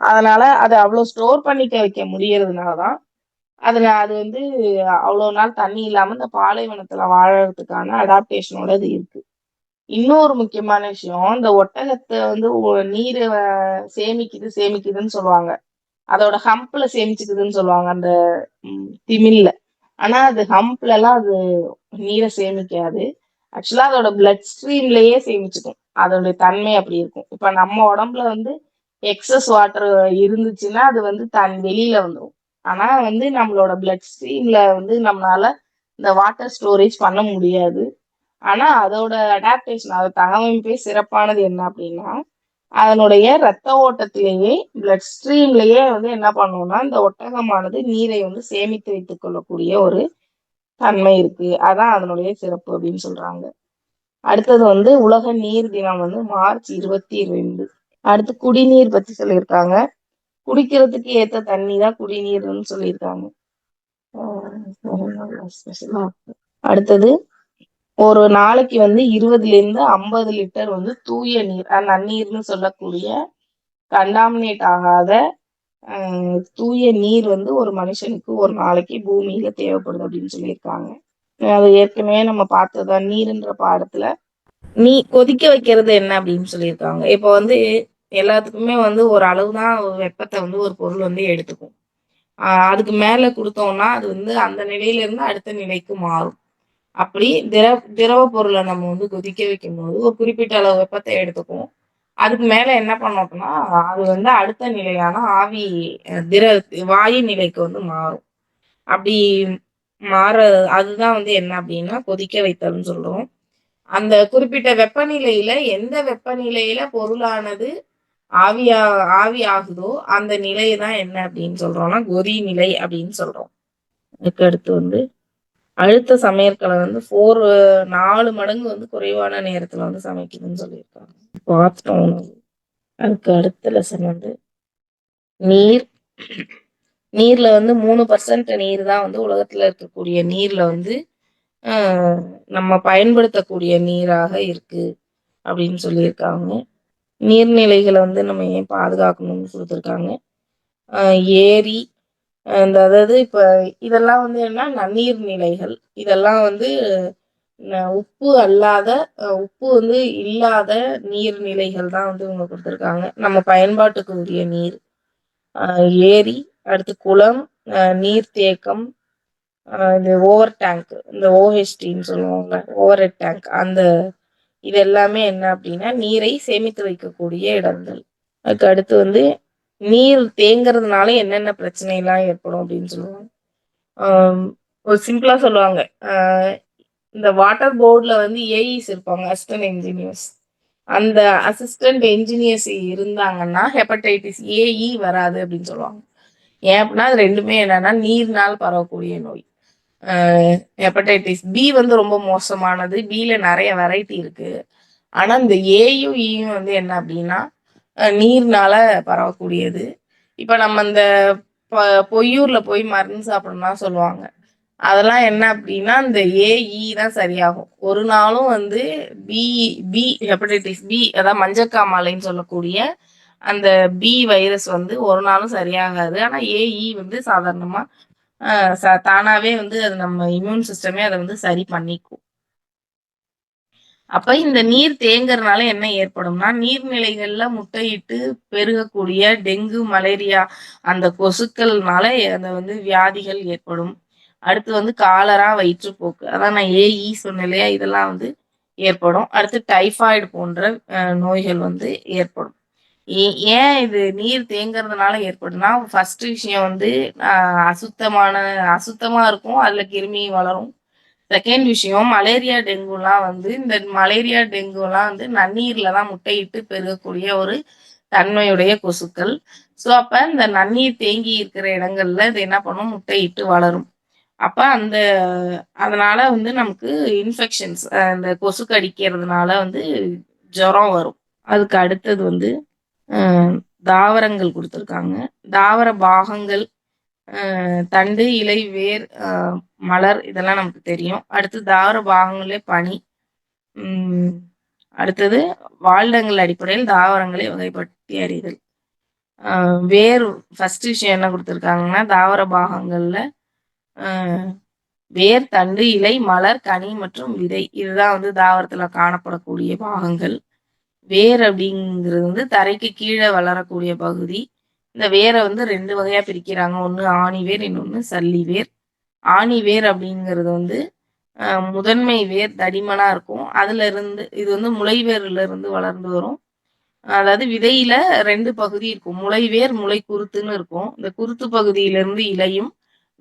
அதனால அதை அவ்வளவு ஸ்டோர் பண்ணிக்க வைக்க முடியறதுனாலதான் அது வந்து அவ்வளவு நாள் தண்ணி இல்லாம இந்த பாலைவனத்துல வாழறதுக்கான அடாப்டேஷனோட இது இருக்கு. இன்னொரு முக்கியமான விஷயம், இந்த ஒட்டகத்தை வந்து நீரை சேமிக்குதுன்னு சொல்லுவாங்க. அதோட ஹம்ப்ல சேமிச்சுக்குதுன்னு சொல்லுவாங்க அந்த திமில்ல. ஆனா அது ஹம்ப்லலாம் அது நீரை சேமிக்காது. ஆக்சுவலா அதோட பிளட் ஸ்ட்ரீம்லயே சேமிச்சுக்கும். அதோட தன்மை அப்படி இருக்கும். இப்ப நம்ம உடம்புல வந்து எக்ஸஸ் வாட்டர் இருந்துச்சுன்னா அது வந்து வெளியில வந்துரும். ஆனா வந்து நம்மளோட பிளட் ஸ்ட்ரீம்ல வந்து நம்மளால இந்த வாட்டர் ஸ்டோரேஜ் பண்ண முடியாது. ஆனா அதோட அடாப்டேஷன், அதோட தகவமைப்பே சிறப்பானது என்ன அப்படின்னா, அதனுடைய ரத்த ஓட்டத்திலேயே பிளட் ஸ்ட்ரீம்லயே வந்து என்ன பண்ணும்னா, இந்த ஒட்டகமானது நீரை வந்து சேமித்து வைத்துக் கொள்ளக்கூடிய ஒரு தன்மை இருக்கு. அதான் அதனுடைய சிறப்பு அப்படின்னு சொல்றாங்க. அடுத்தது வந்து உலக நீர் தினம் வந்து மார்ச் 22. அடுத்து குடிநீர் பத்தி சொல்லியிருக்காங்க. குடிக்கிறதுக்கு ஏத்த தண்ணி தான் குடிநீர்னு சொல்லியிருக்காங்க. அடுத்தது ஒரு நாளைக்கு வந்து 20 லிருந்து 50 லிட்டர் வந்து தூய நீர், நன்னீர்னு சொல்லக்கூடிய கண்டாமினேட் ஆகாத தூய நீர் வந்து ஒரு மனுஷனுக்கு ஒரு நாளைக்கு பூமியில தேவைப்படுது அப்படின்னு சொல்லியிருக்காங்க. அது ஏற்கனவே நம்ம பார்த்ததுதான். நீருன்ற பாடத்துல கொதிக்க வைக்கிறது என்ன அப்படின்னு சொல்லியிருக்காங்க. இப்போ வந்து எல்லாத்துக்குமே வந்து ஒரு அளவுதான் வெப்பத்தை வந்து ஒரு பொருள் வந்து எடுத்துக்கும். அதுக்கு மேல கொடுத்தோம்னா அது வந்து அந்த நிலையில இருந்து அடுத்த நிலைக்கு மாறும். அப்படி திரவ பொருளை நம்ம வந்து கொதிக்க வைக்கும்போது ஒரு குறிப்பிட்ட அளவு வெப்பத்தை எடுத்துக்கும். அதுக்கு மேல என்ன பண்ணோம் அப்படின்னா, அது வந்து அடுத்த நிலையான ஆவி திர வாயு நிலைக்கு வந்து மாறும். அப்படி மாற அதுதான் வந்து என்ன அப்படின்னா கொதிக்க வைத்தல்னு சொல்றோம். அந்த குறிப்பிட்ட வெப்பநிலையில எந்த வெப்பநிலையில பொருளானது ஆவியா ஆவி ஆகுதோ அந்த நிலையை தான் என்ன அப்படின்னு சொல்றோம்னா கொதி நிலை அப்படின்னு சொல்றோம். அதுக்கு அடுத்து வந்து அழுத்த சமையற்கலை வந்து 4 மடங்கு வந்து குறைவான நேரத்துல வந்து சமைக்குதுன்னு சொல்லியிருக்காங்க. பார்த்துட்டோம். அதுக்கு அடுத்த லெசன் வந்து நீர். நீர்ல வந்து 3% நீர் தான் வந்து உலகத்துல இருக்கக்கூடிய நீர்ல வந்து நம்ம பயன்படுத்தக்கூடிய நீராக இருக்கு அப்படின்னு சொல்லியிருக்காங்க. நீர்நிலைகளை வந்து நம்ம ஏன் பாதுகாக்கணும்னு கொடுத்துருக்காங்க. ஏரி, அதாவது இப்ப இதெல்லாம் வந்து என்ன நன்னீர் நிலைகள். இதெல்லாம் வந்து உப்பு அல்லாத உப்பு வந்து இல்லாத நீர்நிலைகள் தான் வந்து இவங்க கொடுத்துருக்காங்க. நம்ம பயன்பாட்டுக்கு உரிய நீர். ஏரி, அடுத்து குளம், நீர்த்தேக்கம், இந்த ஓவர் டேங்க், இந்த ஓஹெச்டின்னு சொல்லுவாங்க, ஓவர் ஹெட் டேங்க், இது எல்லாமே என்ன அப்படின்னா நீரை சேமித்து வைக்கக்கூடிய இடங்கள். அதுக்கு அடுத்து வந்து நீர் தேங்குறதுனால என்னென்ன பிரச்சனை எல்லாம் ஏற்படும் அப்படின்னு சொல்லுவாங்க. ஒரு சிம்பிளா சொல்லுவாங்க. இந்த வாட்டர் போர்டுல வந்து ஏஇஸ் இருப்பாங்க, அசிஸ்டன்ட் என்ஜினியர்ஸ். அந்த அசிஸ்டன்ட் என்ஜினியர்ஸ் இருந்தாங்கன்னா ஹெப்படைட்டிஸ் ஏஇ வராது அப்படின்னு சொல்லுவாங்க. ஏன் அப்படின்னா அது ரெண்டுமே என்னன்னா நீர்னால் பரவக்கூடிய நோய். ஹெப்படைட்டிஸ் பி வந்து ரொம்ப மோசமானது. பில நிறைய வெரைட்டி இருக்கு. ஆனா இந்த ஏயும் ஈயும் வந்து என்ன அப்படின்னா நீர்னால பரவக்கூடியது. இப்ப நம்ம இந்த பொய்யூர்ல போய் மருந்து சாப்பிடணும்னா சொல்லுவாங்க. அதெல்லாம் என்ன அப்படின்னா இந்த ஏஇ தான் சரியாகும். ஒரு நாளும் வந்து பி பி ஹெப்படைட்டிஸ் பி, அதாவது மஞ்சக்காமாலைன்னு சொல்லக்கூடிய அந்த பி வைரஸ் வந்து ஒரு நாளும் சரியாகாது. ஆனா ஏஇ வந்து சாதாரணமா தானாவே வந்து அது நம்ம இம்யூன் சிஸ்டமே அதை வந்து சரி பண்ணிக்கும். அப்ப இந்த நீர் தேங்குறதுனால என்ன ஏற்படும்னா நீர்நிலைகள்ல முட்டையிட்டு பெருகக்கூடிய டெங்கு, மலேரியா அந்த கொசுக்கள்னால அந்த வந்து வியாதிகள் ஏற்படும். அடுத்து வந்து காலரா, வயிற்றுப்போக்கு, அதான் நான் ஏஇ சொன்னேன் இல்லையா, இதெல்லாம் வந்து ஏற்படும். அடுத்து டைஃபாய்டு போன்ற நோய்கள் வந்து ஏற்படும். ஏன் இது நீர் தேங்குறதுனால ஏற்படும்னா ஃபர்ஸ்ட் விஷயம் வந்து அசுத்தமா இருக்கும், அதுல கிருமி வளரும். செகண்ட் விஷயம் மலேரியா, டெங்குலாம் வந்து இந்த மலேரியா, டெங்குலாம் வந்து நன்னீர்ல தான் முட்டையிட்டு பெருகக்கூடிய ஒரு தன்மையுடைய கொசுக்கள். ஸோ அப்ப இந்த நன்னீர் தேங்கி இருக்கிற இடங்கள்ல இது என்ன பண்ணும், முட்டையிட்டு வளரும். அப்ப அதனால வந்து நமக்கு இன்ஃபெக்ஷன்ஸ், இந்த கொசு கடிக்கிறதுனால வந்து ஜுரம் வரும். அதுக்கு அடுத்தது வந்து தாவரங்கள் கொடுத்துருக்காங்க. தாவர பாகங்கள், தண்டு, இலை, வேர், மலர், இதெல்லாம் நமக்கு தெரியும். அடுத்து தாவர பாகங்களே பனி. அடுத்தது வாழ்டங்கள் அடிப்படையில் தாவரங்களை வகைப்படுத்தி அறிதல். வேர் ஃபர்ஸ்ட் விஷயம் என்ன கொடுத்துருக்காங்கன்னா தாவர பாகங்கள்ல வேர், தண்டு, இலை, மலர், கனி மற்றும் விதை. இதுதான் வந்து தாவரத்துல காணப்படக்கூடிய பாகங்கள். வேர் அப்படிங்கிறது வந்து தரைக்கு கீழே வளரக்கூடிய பகுதி. இந்த வேரை வந்து 2 வகையா பிரிக்கிறாங்க. ஒண்ணு ஆணி வேர், இன்னொன்னு சல்லி வேர். ஆணி வேர் அப்படிங்கிறது வந்து முதன்மை வேர் தடிமனா இருக்கும். அதுல இருந்து இது வந்து முளைவேர்ல இருந்து வளர்ந்து வரும். அதாவது விதையில 2 பகுதி இருக்கும். முளைவேர், முளை குருத்துன்னு இருக்கும். இந்த குருத்து பகுதியிலிருந்து இலையும்,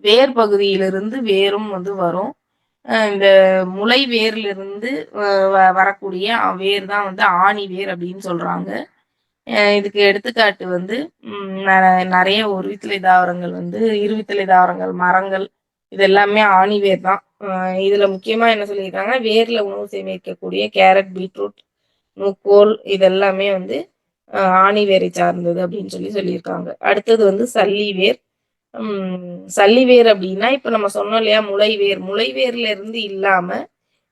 வேர் பகுதியிலிருந்து வேரும் வந்து வரும். இந்த முளை வேர்லிருந்து வரக்கூடிய வேர் தான் வந்து ஆணி வேர் அப்படின்னு சொல்றாங்க. இதுக்கு எடுத்துக்காட்டு வந்து நிறைய ஒருவித்திலை தாவரங்கள் வந்து இருவித்திலை தாவரங்கள், மரங்கள் இது எல்லாமே ஆணி வேர் தான். இதுல முக்கியமா என்ன சொல்லியிருக்காங்க, வேர்ல உணவு சேமிக்கக்கூடிய கேரட், பீட்ரூட், நூக்கோல் இது எல்லாமே வந்து ஆணி வேரை சார்ந்தது அப்படின்னு சொல்லியிருக்காங்க. அடுத்தது வந்து சல்லி வேர். சல்லி வேர் அப்படின்னா இப்ப நம்ம சொன்னோம் இல்லையா முளைவேர்ல இருந்து இல்லாம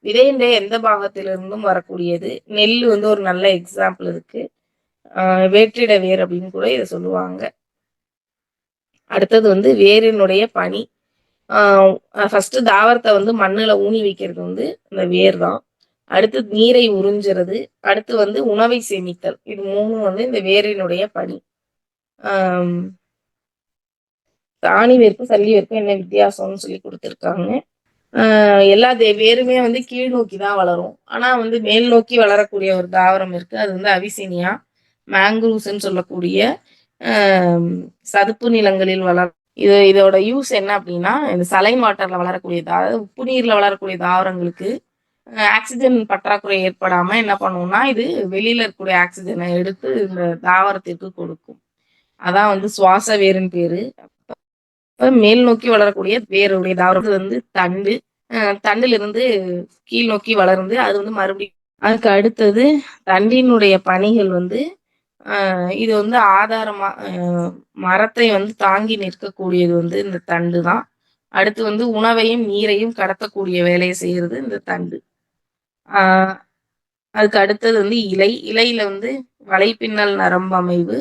விதையினுடைய எந்த பாகத்திலிருந்தும் வரக்கூடியது. நெல் வந்து ஒரு நல்ல எக்ஸாம்பிள் இருக்கு. வேற்றிட வேர் அப்படின்னு கூட இதை சொல்லுவாங்க. அடுத்தது வந்து வேரினுடைய பணி. ஃபர்ஸ்ட் தாவரத்தை வந்து மண்ணுல ஊனி வைக்கிறது வந்து இந்த வேர் தான். அடுத்து நீரை உறிஞ்சுறது, அடுத்து வந்து உணவை சேமித்தல். இது 3 வந்து இந்த வேரினுடைய பணி. ஆணி வேருக்கும் சல்லி வேருக்கும் என்ன வித்தியாசம்னு சொல்லி கொடுத்துருக்காங்க. எல்லா வேருமே வந்து கீழ் நோக்கி தான் வளரும். ஆனா வந்து மேல் நோக்கி வளரக்கூடிய ஒரு தாவரம் இருக்கு. அது வந்து அவிசினியா மேங்க்ரூவ்ஸ்ன்னு சொல்லக்கூடிய சதுப்பு நிலங்களில் இதோட யூஸ் என்ன அப்படின்னா, இந்த சலைன் வாட்டர்ல வளரக்கூடிய அதாவது உப்பு நீர்ல வளரக்கூடிய தாவரங்களுக்கு ஆக்சிஜன் பற்றாக்குறை ஏற்படாம என்ன பண்ணுவோம்னா, இது வெளியில இருக்கக்கூடிய ஆக்சிஜனை எடுத்து இந்த தாவரத்திற்கு கொடுக்கும். அதான் வந்து சுவாச வேருன்னு பேரு. மேல் நோக்கி வளரக்கூடிய வேருடைய தாவரம் வந்து தண்டு. தண்டுல இருந்து கீழ் நோக்கி வளர்ந்து அது வந்து மறுபடியும் அதுக்கு அடுத்தது தண்டினுடைய பணிகள் வந்து இது வந்து ஆதாரமா மரத்தை வந்து தாங்கி நிற்கக்கூடியது வந்து இந்த தண்டு தான். அடுத்து வந்து உணவையும் நீரையும் கடத்தக்கூடிய வேலையை செய்யறது இந்த தண்டு. அதுக்கு அடுத்தது வந்து இலையில வந்து வலைப்பின்னல் நரம்பமைவு,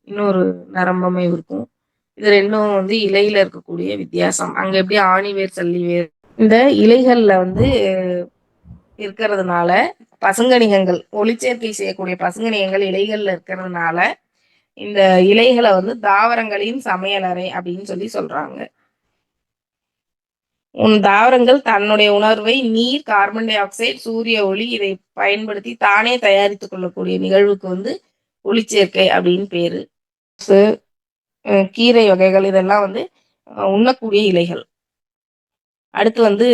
இன்னொரு நரம்பமைவு இருக்கும். இது 2ம் வந்து இலையில இருக்கக்கூடிய வித்தியாசம். அங்க எப்படி ஆணி வேர், சல்லி வேர். இந்த இலைகள்ல வந்து இருக்கிறதுனால பசுங்கணிகங்கள், ஒளிச்சேர்க்கை செய்யக்கூடிய பசுங்கணிகங்கள் இலைகள்ல இருக்கிறதுனால இந்த இலைகளை வந்து தாவரங்களின் சமையலறை அப்படின்னு சொல்றாங்க. தாவரங்கள் தன்னுடைய உணர்வை நீர், கார்பன் டை ஆக்சைடு, சூரிய ஒளி இதை பயன்படுத்தி தானே தயாரித்துக் கொள்ளக்கூடிய நிகழ்வுக்கு வந்து ஒளிச்சேர்க்கை அப்படின்னு பேரு. கீரை வகைகள் இதெல்லாம் வந்து உண்ணக்கூடிய இலைகள். அடுத்து வந்து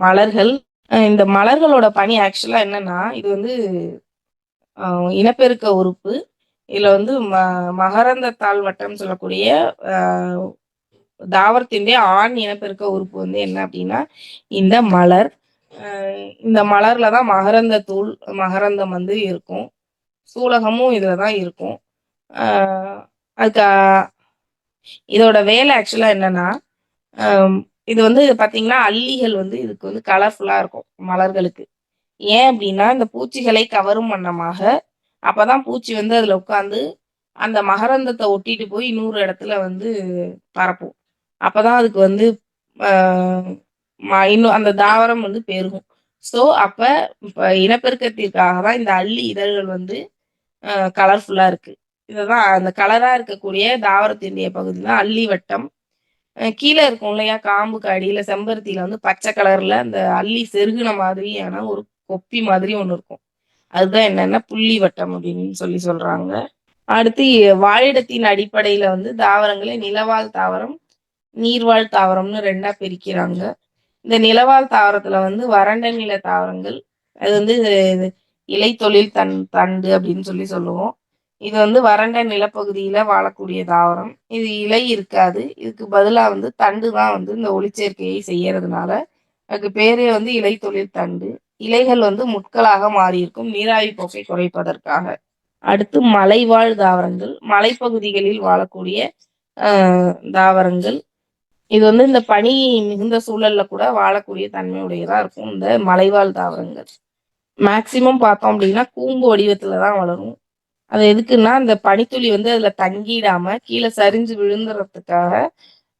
மலர்கள். இந்த மலர்களோட பணி ஆக்சுவலா என்னன்னா, இது வந்து இனப்பெருக்க உறுப்பு. இதுல வந்து மகரந்த தாழ்வட்டம் சொல்லக்கூடிய தாவரத்தினுடைய ஆண் இனப்பெருக்க உறுப்பு வந்து என்ன அப்படின்னா இந்த மலர். இந்த மலர்ல தான் மகரந்த தூள், மகரந்தம் வந்து இருக்கும். சூலகமும் இதுல தான் இருக்கும். அதுக்கு இதோட வேலை ஆக்சுவலா என்னன்னா, இது வந்து பாத்தீங்கன்னா அல்லிகள் வந்து இதுக்கு வந்து கலர்ஃபுல்லா இருக்கும் மலர்களுக்கு. ஏன் அப்படின்னா இந்த பூச்சிகளை கவரும் வண்ணமாக, அப்பதான் பூச்சி வந்து அதுல உட்கார்ந்து அந்த மகரந்தத்தை ஒட்டிட்டு போய் இன்னொரு இடத்துல வந்து பரப்பும். அப்பதான் அதுக்கு வந்து இன்னும் அந்த தாவரம் வந்து பெருகும். ஸோ அப்ப இப்ப இனப்பெருக்கத்திற்காக தான் இந்த அல்லி இதழ்கள் வந்து கலர்ஃபுல்லா இருக்கு. இதுதான் அந்த கலரா இருக்கக்கூடிய தாவரத்தினுடைய பகுதி தான் அல்லி வட்டம். கீழே இருக்கும் இல்லையா, காம்புக்கு அடியில செம்பருத்தியில வந்து பச்சை கலர்ல அந்த அல்லி செருகுன மாதிரியான ஒரு கொப்பி மாதிரி ஒண்ணு இருக்கும். அதுதான் என்னன்னா புள்ளி வட்டம் அப்படின்னு சொல்றாங்க. அடுத்து வாழிடத்தின் அடிப்படையில வந்து தாவரங்களை நிலவாழ் தாவரம், நீர்வாழ் தாவரம்னு 2ஆ பிரிக்கிறாங்க. இந்த நிலவாழ் தாவரத்துல வந்து வறண்ட நில தாவரங்கள், அது வந்து இலை தொழில் தண்டு அப்படின்னு சொல்லுவோம். இது வந்து வறண்ட நிலப்பகுதியில வாழக்கூடிய தாவரம். இது இலை இருக்காது. இதுக்கு பதிலா வந்து தண்டு தான் வந்து இந்த ஒளிச்சேர்க்கையை செய்யறதுனால அதுக்கு பேரே வந்து இலை தொழில் தண்டு. இலைகள் வந்து முட்களாக மாறியிருக்கும் நீராவி போக்கை குறைப்பதற்காக. அடுத்து மலைவாழ் தாவரங்கள், மலைப்பகுதிகளில் வாழக்கூடிய தாவரங்கள். இது வந்து இந்த பனி மிகுந்த சூழல்ல கூட வாழக்கூடிய தன்மையுடையதா இருக்கும் இந்த மலைவாழ் தாவரங்கள். மேக்சிமம் பார்த்தோம் அப்படின்னா கூம்பு வடிவத்துலதான் வளரும். அது எதுக்குன்னா அந்த பனித்துளி வந்து அதுல தங்கிடாம கீழே சரிஞ்சு விழுந்துறதுக்காக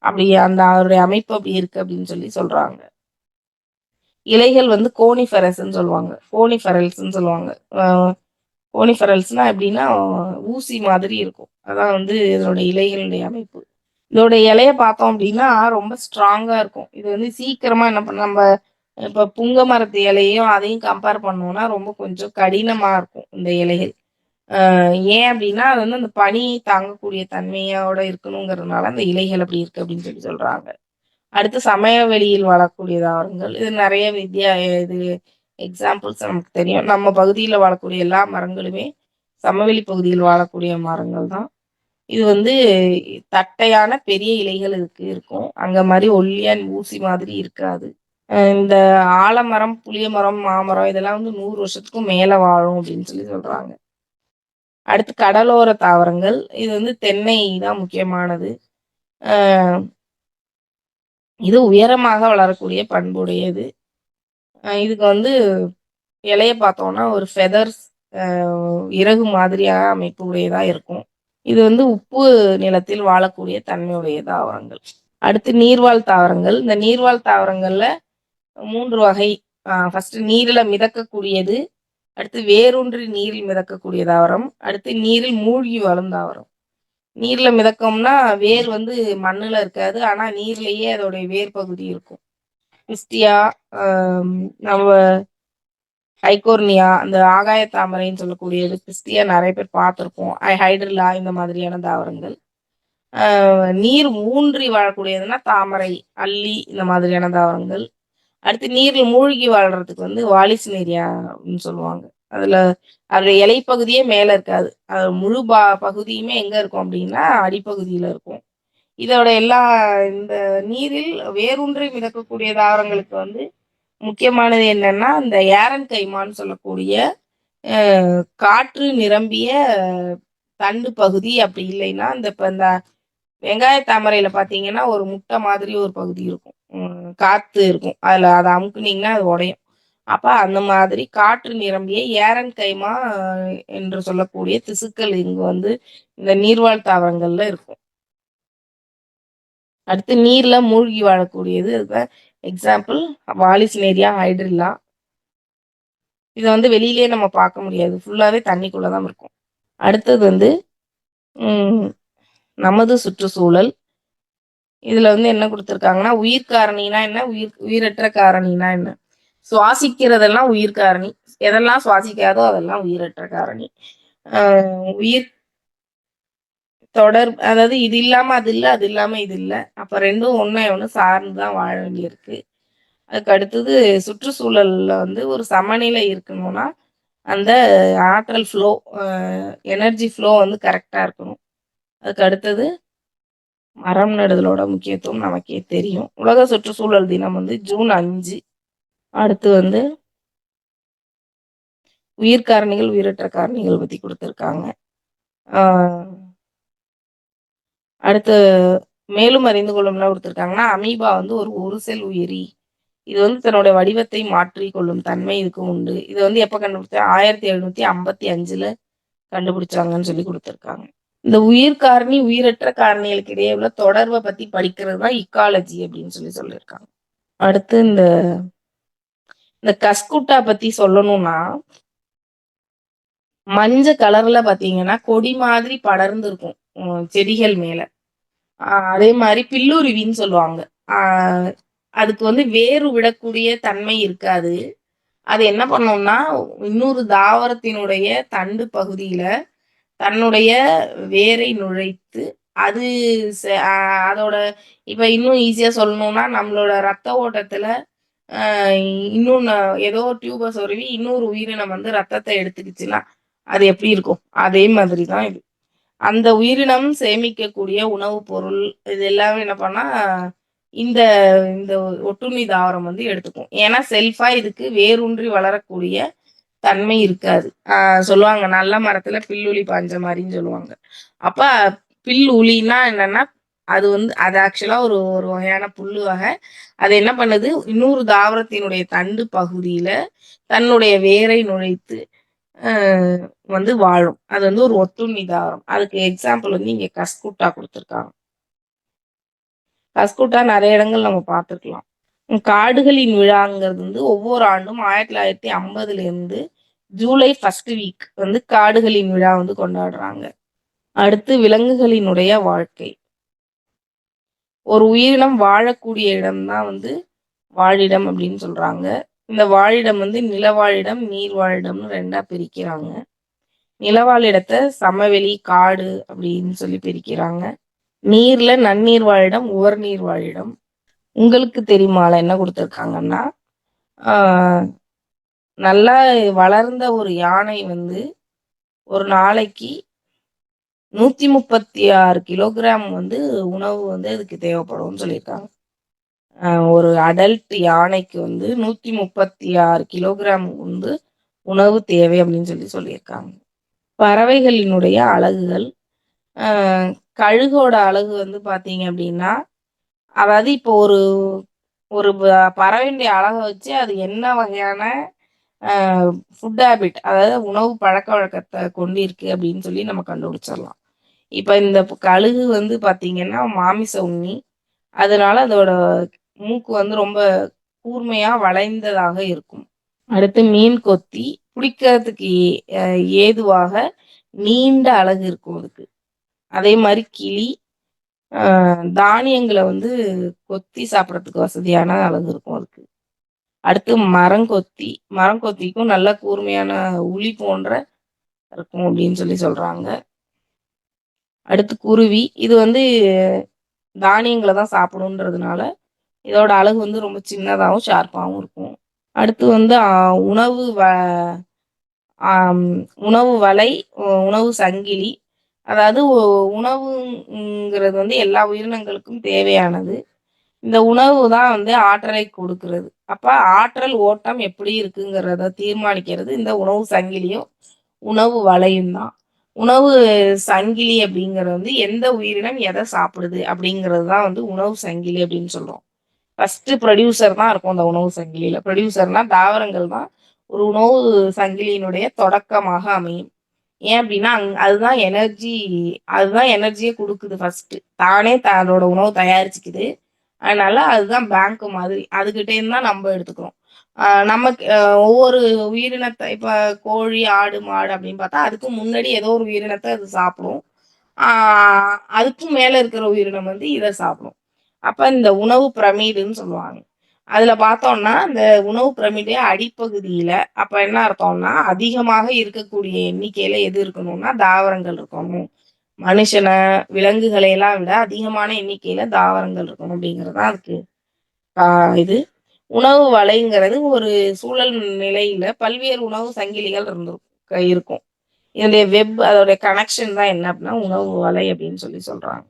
அப்படி அந்த அதோடைய அமைப்பு அப்படி இருக்கு அப்படின்னு சொல்லி சொல்றாங்க. இலைகள் வந்து கோனிஃபெரஸ்ன்னு சொல்லுவாங்க. கோனிஃபெரல்ஸ்ன்னு சொல்லுவாங்க. கோனிஃபெரல்ஸ்னா எப்படின்னா ஊசி மாதிரி இருக்கும். அதான் வந்து இதோட இலைகளுடைய அமைப்பு. இதோட இலைய பார்த்தோம் அப்படின்னா ரொம்ப ஸ்ட்ராங்கா இருக்கும். இது வந்து சீக்கிரமா என்ன பண்ண நம்ம இப்ப புங்க மரத்து இலையையும் அதையும் கம்பேர் பண்ணோம்னா ரொம்ப கொஞ்சம் கடினமா இருக்கும் இந்த இலைகள். ஏன் அப்படின்னா அது வந்து அந்த பனியை தாங்கக்கூடிய தன்மையோட இருக்கணுங்கிறதுனால அந்த இலைகள் அப்படி இருக்கு அப்படின்னு சொல்லி சொல்றாங்க. அடுத்து சமவெளியில் வாழக்கூடிய தாவரங்கள். இது நெறைய இது எக்ஸாம்பிள்ஸ் நமக்கு தெரியும். நம்ம பகுதியில வாழக்கூடிய எல்லா மரங்களுமே சமவெளி பகுதியில் வாழக்கூடிய மரங்கள் தான். இது வந்து தட்டையான பெரிய இலைகள் இதுக்கு இருக்கும். அங்க மாரி ஒல்லியா ஊசி மாதிரி இருக்காது. இந்த ஆலமரம், புளிய மரம், மாமரம் இதெல்லாம் வந்து 100 வருஷத்துக்கும் மேல வாழும் அப்படின்னு சொல்லி சொல்றாங்க. அடுத்து கடலோர தாவரங்கள். இது வந்து தென்னை தான் முக்கியமானது. அ இது உயரமாக வளரக்கூடிய பண்புடையது. இதுக்கு வந்து இலைய பார்த்தோம்னா ஒரு ஃபெதர்ஸ் அ இறகு மாதிரியான அமைப்பு உடையதா இருக்கும். இது வந்து உப்பு நிலத்தில் வாழக்கூடிய தன்மையுடைய தாவரங்கள். அடுத்து நீர்வாழ் தாவரங்கள். இந்த நீர்வாழ் தாவரங்கள்ல 3 வகை. ஃபர்ஸ்ட்டு நீரில மிதக்கக்கூடியது. அடுத்து வேரூன்றி நீரில் மிதக்கக்கூடிய தாவரம். அடுத்து நீரில் மூழ்கி வாழும் தாவரம். நீர்ல மிதக்கும்னா வேர் வந்து மண்ணுல இருக்காது. ஆனா நீர்லயே அதோடைய வேர் பகுதி இருக்கும். பிஸ்டியா, அ நம்ம ஹைகோர்னியா, அந்த ஆகாய தாமரைன்னு சொல்லக்கூடியது, பிஸ்டியா நெறைய பேர் பார்த்துருப்போம். ஹைட்ரில்லா இந்த மாதிரியான தாவரங்கள். நீர் ஊன்றி வாழக்கூடியதுன்னா தாமரை, அல்லி இந்த மாதிரியான தாவரங்கள். அடுத்து நீர்ல மூழ்கி வாழ்றதுக்கு வந்து வாலிஸ்னேரியா அப்படின்னு சொல்லுவாங்க. அதுல அதோட இலைப்பகுதியே மேல இருக்காது. அது முழு பகுதியுமே எங்க இருக்கும் அப்படின்னா, அடிப்பகுதியில இருக்கும். இதோட எல்லா இந்த நீரில் வேரூன்றி மிதக்கக்கூடிய தாவரங்களுக்கு வந்து முக்கியமானது என்னன்னா, இந்த ஏரன் கைமான்னு சொல்லக்கூடிய அ காற்று நிரம்பிய தண்டு பகுதி. அப்படி இல்லைன்னா, இந்த வெங்காய தாமரையில பார்த்தீங்கன்னா, ஒரு முட்டை மாதிரி ஒரு பகுதி இருக்கும். காத்து இருக்கும். அதுல அத அமுக்குனீங்கன்னா அது உடையும். அப்ப அந்த மாதிரி காற்று நிரம்பிய ஏரன் கைமா என்று சொல்லக்கூடிய திசுக்கள் இங்கு வந்து இந்த நீர்வாழ் தாவரங்கள்ல இருக்கும். அடுத்து நீர்ல மூழ்கி வாழக்கூடியது அதுதான் எக்ஸாம்பிள் வாலிஸ்னேரியா, ஹைட்ரில்லா. இத வந்து வெளியிலேயே நம்ம பார்க்க முடியாது. ஃபுல்லாவே தண்ணிக்குள்ள தான் இருக்கும். அடுத்தது வந்து ம் நமது சுற்றுச்சூழல். இதுல வந்து என்ன குடுத்துருக்காங்கன்னா, உயிர் காரணினா என்ன? உயிரற்ற காரணினா என்ன? சுவாசிக்கிறதெல்லாம் உயிர் காரணி. எதெல்லாம் சுவாசிக்காதோ அதெல்லாம் உயிரற்ற காரணி. அ உயிர் அதாவது இது இல்லாம அது இல்ல, அது இல்லாம இது இல்ல. அப்ப 2ம் ஒண்ண ஒண்ணு சார்ந்து தான் வாழ வேண்டியிருக்கு. அதுக்கு அடுத்தது சுற்றுச்சூழல்ல வந்து ஒரு சமநிலை இருக்கணும்னா, அந்த ஆற்றல் ஃப்ளோ அ எனர்ஜி ஃப்ளோ வந்து கரெக்ட்டா இருக்கணும். அதுக்கு அடுத்தது மரம் நடுதலோட முக்கியத்துவம் நமக்கே தெரியும். உலக சுற்றுச்சூழல் தினம் வந்து ஜூன் 5. அடுத்து வந்து உயிர் காரணிகள், உயிரற்ற காரணிகள் பத்தி குடுத்துருக்காங்க. ஆ அடுத்து மேலும் அறிந்து கொள்ளும்லாம் குடுத்துருக்காங்கன்னா, அமீபா வந்து ஒரு செல் உயிரி. இது வந்து தன்னுடைய வடிவத்தை மாற்றிக் கொள்ளும் தன்மை இதுக்கு உண்டு. இத வந்து எப்ப கண்டுபிடிச்சா 1755ல கண்டுபிடிச்சாங்கன்னு சொல்லி குடுத்துருக்காங்க. இந்த உயிர் காரணி, உயிரற்ற காரணிகளுக்கு இடையே உள்ள தொடர்ப பத்தி படிக்கிறது தான் இக்காலஜி அப்படின்னு சொல்லி சொல்லியிருக்காங்க. அடுத்து இந்த இந்த கஸ்குட்டா பத்தி சொல்லணும்னா, மஞ்ச கலர்ல பார்த்தீங்கன்னா, கொடி மாதிரி படர்ந்து இருக்கும். செடிகள் மேல. அதே மாரி பில்லுருவின்னு சொல்லுவாங்க. ஆ அதுக்கு வந்து வேறு விடக்கூடிய தன்மை இருக்காது. அது என்ன பண்ணும்னா, இன்னொரு தாவரத்தினுடைய தண்டு பகுதியில தன்னுடைய வேரை நுழைத்து, அது செ அ அதோட இப்ப இன்னும் ஈஸியா சொல்லணும்னா, நம்மளோட ரத்த ஓட்டத்துல அ இன்னும் ஏதோ ஒரு டியூப சொருவி இன்னொரு உயிரினம் வந்து ரத்தத்த எடுத்துக்கிச்சுன்னா, அது எப்படி இருக்கும்? அதே மாதிரி தான் இது. அந்த உயிரினம் சேமிக்கக்கூடிய உணவுப் பொருள், இது எல்லாமே என்ன பண்ணா, இந்த இந்த ஒட்டுண்ணி தாவரம் வந்து எடுத்துக்கும். ஏன்னா, செல்ஃபா இதுக்கு வேரூன்றி வளரக்கூடிய தன்மை இருக்காது. சொல்லுவாங்க, நல்ல மரத்துல பில்லுளி பாய்ஞ்ச மாரின்னு சொல்லுவாங்க. அப்ப பில்லுளின்னா என்னன்னா, அது வந்து அது ஆக்சுவலா ஒரு ஒரு வகையான புல்லு வகை. அது என்ன பண்ணுது, இன்னொரு தாவரத்தினுடைய தண்டு பகுதியில தன்னுடைய வேரை நுழைத்து அ வந்து வாழும். அது வந்து ஒரு ஒட்டுண்ணி தாவரம். அதுக்கு எக்ஸாம்பிள் வந்து இங்க கஸ்குட்டா குடுத்துருக்காங்க. கஸ்குட்டா நிறைய இடங்கள் நம்ம பார்த்துருக்கலாம். காடுகளின் விழாங்கிறது வந்து ஒவ்வொரு ஆண்டும் 1950ல இருந்து ஜூலை ஃபர்ஸ்ட் வீக் வந்து காடுகளின் விழா வந்து கொண்டாடுறாங்க. அடுத்து விலங்குகளினுடைய வாழ்க்கை. ஒரு உயிரினம் வாழக்கூடிய இடம் தான் வந்து வாழிடம் அப்படின்னு சொல்றாங்க. இந்த வாழிடம் வந்து நிலவாழிடம், நீர் வாழிடம்னு 2ஆ பிரிக்கிறாங்க. நிலவாழிடத்தை சமவெளி, காடு அப்படின்னு சொல்லி பிரிக்கிறாங்க. நீர்ல நன்னீர் வாழிடம், உவர்நீர் வாழிடம். உங்களுக்கு தெரியுமால என்ன கொடுத்துருக்காங்கன்னா, ஆஹ் நல்லா வளர்ந்த ஒரு யானை வந்து ஒரு நாளைக்கு 136 கிலோகிராம் வந்து உணவு வந்து அதுக்கு தேவைப்படும்னு சொல்லியிருக்காங்க. ஒரு அடல்ட் யானைக்கு வந்து 136 கிலோகிராம் வந்து உணவு தேவை அப்படின்னு சொல்லியிருக்காங்க. பறவைகளினுடைய அலகுகள். கழுகோட அலகு வந்து பார்த்தீங்க அப்படின்னா, அதாவது இப்போ ஒரு ஒரு பறவையினுடைய அழகை வச்சு அது என்ன வகையான ஃபுட் ஹேபிட், அதாவது உணவு பழக்கவழக்கத்தை கொண்டிருக்கு அப்படின்னு சொல்லி நம்ம கண்டுபிடிச்சிடலாம். இப்போ இந்த கழுகு வந்து பார்த்தீங்கன்னா மாமிச உண்ணி. அதனால அதோட மூக்கு வந்து ரொம்ப கூர்மையா வளைந்ததாக இருக்கும். அடுத்து மீன் கொத்தி. பிடிக்கிறதுக்கு ஏதுவாக நீண்ட அலகு இருக்கும் அதுக்கு. அதே மாதிரி கிளி. தானியங்களை வந்து கொத்தி சாப்பிட்றதுக்கு வசதியான அலகு இருக்கும் அதுக்கு. அடுத்து மரங்கொத்தி. மரங்கொத்திக்கும் நல்ல கூர்மையான உளி போன்ற இருக்கும் அப்படின்னு சொல்றாங்க. அடுத்து குருவி. இது வந்து தானியங்களை தான் சாப்பிடுன்றதுனால இதோட அலகு வந்து ரொம்ப சின்னதாகவும் ஷார்ப்பாகவும் இருக்கும். அடுத்து வந்து உணவு உணவு வலை, உணவு சங்கிலி. அதாவது உணவுங்கிறது வந்து எல்லா உயிரினங்களுக்கும் தேவையானது. இந்த உணவு தான் வந்து ஆற்றலை கொடுக்கிறது. அப்ப ஆற்றல் ஓட்டம் எப்படி இருக்குங்கிறத தீர்மானிக்கிறது இந்த உணவு சங்கிலியும் உணவு வலையும் தான். உணவு சங்கிலி அப்படிங்கிறது வந்து எந்த உயிரினம் எதை சாப்பிடுது அப்படிங்கிறது தான் வந்து உணவு சங்கிலி அப்படின்னு சொல்றோம். ஃபர்ஸ்ட் ப்ரொடியூசர் தான் இருக்கும் அந்த உணவு சங்கிலியில. ப்ரொடியூசர்னா தாவரங்கள் தான் ஒரு உணவு சங்கிலியினுடைய தொடக்கமாக அமையும். ஏன் அப்படின்னா அதுதான் எனர்ஜியை கொடுக்குது. ஃபர்ஸ்ட் தானே அதோட உணவு தயாரிச்சுக்குது. அதனால அதுதான் பேங்க் மாதிரி. அதுகிட்ட இருந்து தான் நம்ம எடுத்துக்கிறோம். நமக்கு ஒவ்வொரு உயிரினத்தை இப்ப கோழி, ஆடு, மாடு அப்படின்னு பார்த்தா அதுக்கு முன்னாடி ஏதோ ஒரு உயிரினத்தை அது சாப்பிடும். அதுக்கும் மேல இருக்கிற உயிரினம் வந்து இதை சாப்பிடும். அப்ப இந்த உணவு பிரமிடுன்னு சொல்லுவாங்க. அதுல பார்த்தோம்னா இந்த உணவு பிரமிடு அடிப்பகுதியில அப்ப என்ன அர்த்தம்னா அதிகமாக இருக்கக்கூடிய எண்ணிக்கையில எது இருக்கணும்னா தாவரங்கள் இருக்கணும். மனுஷனை, விலங்குகளை எல்லாம் விட அதிகமான எண்ணிக்கையில தாவரங்கள் இருக்கணும் அப்படிங்கிறது தான் அதுக்கு இது. உணவு வலைங்கிறது ஒரு சூழல் நிலையில பல்வேறு உணவு சங்கிலிகள் இருக்கும். இதனுடைய வெப், அதோடைய கனெக்ஷன் தான் என்ன அப்படின்னா உணவு வலை அப்படின்னு சொல்றாங்க.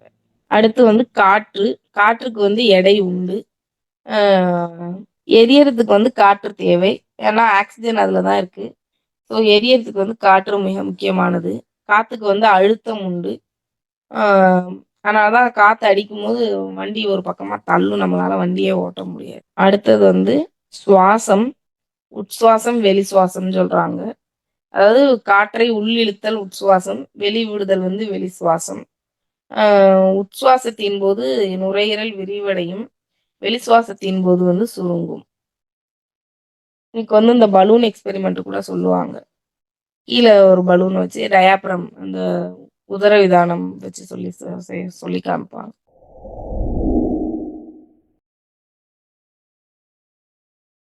அடுத்து வந்து காற்று. காற்றுக்கு வந்து எடை உண்டு. எரியறதுக்கு வந்து காற்று தேவை. ஏன்னா ஆக்சிஜன் அதுல தான் இருக்கு. ஸோ எரியறதுக்கு வந்து காற்று மிக முக்கியமானது. காத்துக்கு வந்து அழுத்தம் உண்டு. அதனாலதான் காத்து அடிக்கும் போது வண்டி ஒரு பக்கமா தள்ளும். நம்மளால வண்டியே ஓட்ட முடியாது. அடுத்தது வந்து சுவாசம். உட்சுவாசம், வெளி சுவாசம் சொல்றாங்க. அதாவது காற்றை உள்ளிழுத்தல் உட்சுவாசம், வெளிவிடுதல் வந்து வெளி சுவாசம். உட்சுவாசத்தின் போது நுரையீரல் விரிவடையும், வெளி சுவாசத்தின் போது வந்து சுருங்கும். இன்னைக்கு வந்து இந்த பலூன் எக்ஸ்பெரிமெண்ட் கூட சொல்லுவாங்க. கீழே ஒரு பலூன் வச்சு டயாப்ரம் அந்த உதரவிதானம் வச்சு சொல்லி காமிப்பாங்க.